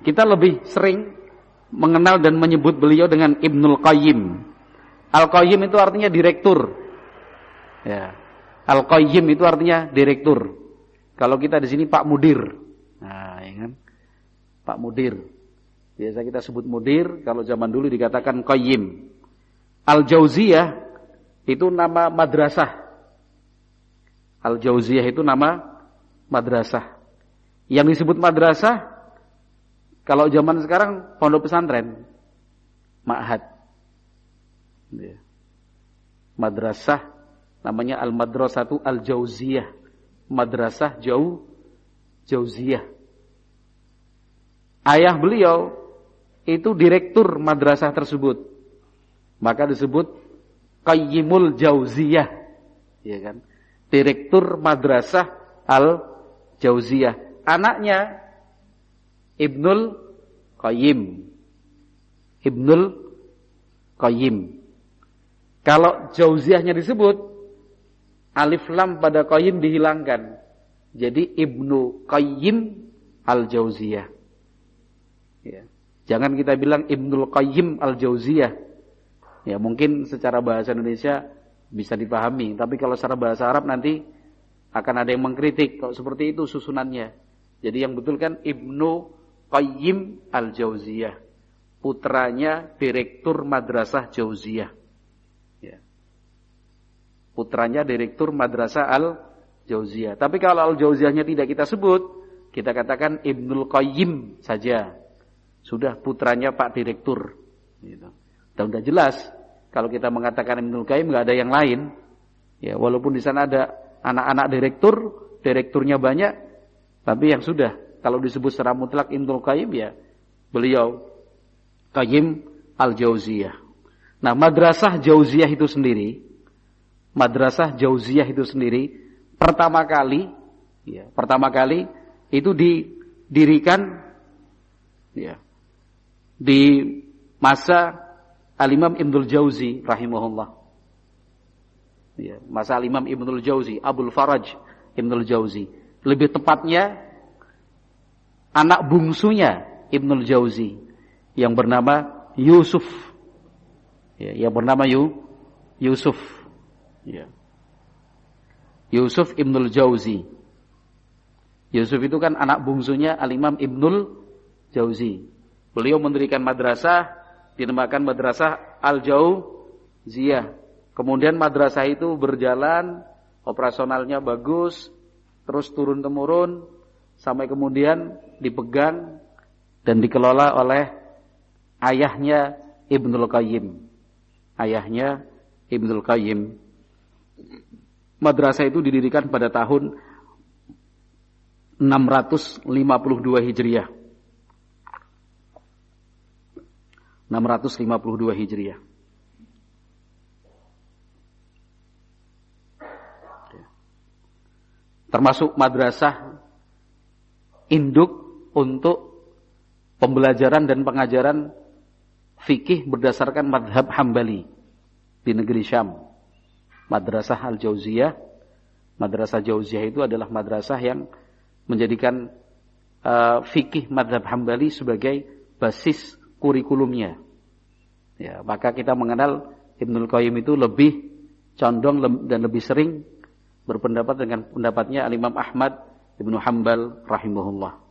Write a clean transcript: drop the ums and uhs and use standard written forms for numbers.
Kita lebih sering mengenal dan menyebut beliau dengan Ibnul Qayyim. Al-Qayyim itu artinya direktur. Ya. Al-Qayyim itu artinya direktur. Kalau kita di sini Pak Mudir. Nah, ya kan? Pak Mudir. Biasa kita sebut Mudir, kalau zaman dulu dikatakan Qayyim. Al-Jauziyah itu nama madrasah. Al-Jauziyah itu nama madrasah. Yang disebut madrasah kalau zaman sekarang pondok pesantren, ma'had. Madrasah namanya Al-Madrasatu Al-Jauziyah. Madrasah Jauziyah. Ayah beliau itu direktur madrasah tersebut. Maka disebut Qayyimul Jauziyah. Ya kan? Direktur madrasah Al-Jauziyah. Anaknya Ibnul Qayyim. Ibnul Qayyim. Kalau Jauziyahnya disebut, alif lam pada Qayyim dihilangkan. Jadi Ibnu Qayyim Al-Jauziyah. Ya. Jangan kita bilang Ibnul Qayyim Al-Jauziyah. Ya, mungkin secara bahasa Indonesia bisa dipahami, tapi kalau secara bahasa Arab nanti akan ada yang mengkritik kalau seperti itu susunannya. Jadi yang betul kan Ibnu Qayyim Al-Jauziyah, putranya direktur madrasah Jauziyah. Ya. Putranya direktur madrasah Al-Jauziyah. Tapi kalau Al-Jauziyahnya tidak kita sebut, kita katakan Ibnul Qayyim saja. Sudah putranya Pak Direktur. Gitu. Dan sudah jelas kalau kita mengatakan Ibnul Qayyim nggak ada yang lain. Ya, walaupun di sana ada anak-anak direktur, direkturnya banyak, tapi yang sudah kalau disebut secara mutlak Ibnul Qayyim ya beliau Qayyim Al-Jauziyah. Nah, madrasah Jauziyah itu sendiri, pertama kali itu didirikan ya di masa Al-Imam Ibnul Jauzi rahimahullah. Ya, masa Al-Imam Ibnul Jauzi, Abul Faraj Ibnul Jauzi. Lebih tepatnya anak bungsunya Ibnul Jauzi yang bernama Yusuf. Ya, yang bernama Yusuf. Ya. Yusuf Ibnul Jauzi. Yusuf itu kan anak bungsunya Al-Imam Ibnul Jauzi. Beliau mendirikan madrasah, dinamakan Madrasah Al-Jauziyah. Kemudian madrasah itu berjalan, operasionalnya bagus, terus turun-temurun, sampai kemudian dipegang dan dikelola oleh ayahnya Ibnul Qayyim. Ayahnya Ibnul Qayyim. Madrasah itu didirikan pada tahun 652 Hijriah. 652 Hijriah. Termasuk madrasah induk untuk pembelajaran dan pengajaran fikih berdasarkan madhab Hambali di negeri Syam. Madrasah Al-Jauziyah. Madrasah Jauziyah itu adalah madrasah yang menjadikan fikih madhab Hambali sebagai basis kurikulumnya. Ya, maka kita mengenal Ibnul Qayyim itu lebih condong dan lebih sering berpendapat dengan pendapatnya Al-Imam Ahmad Ibnu Hanbal rahimahullah.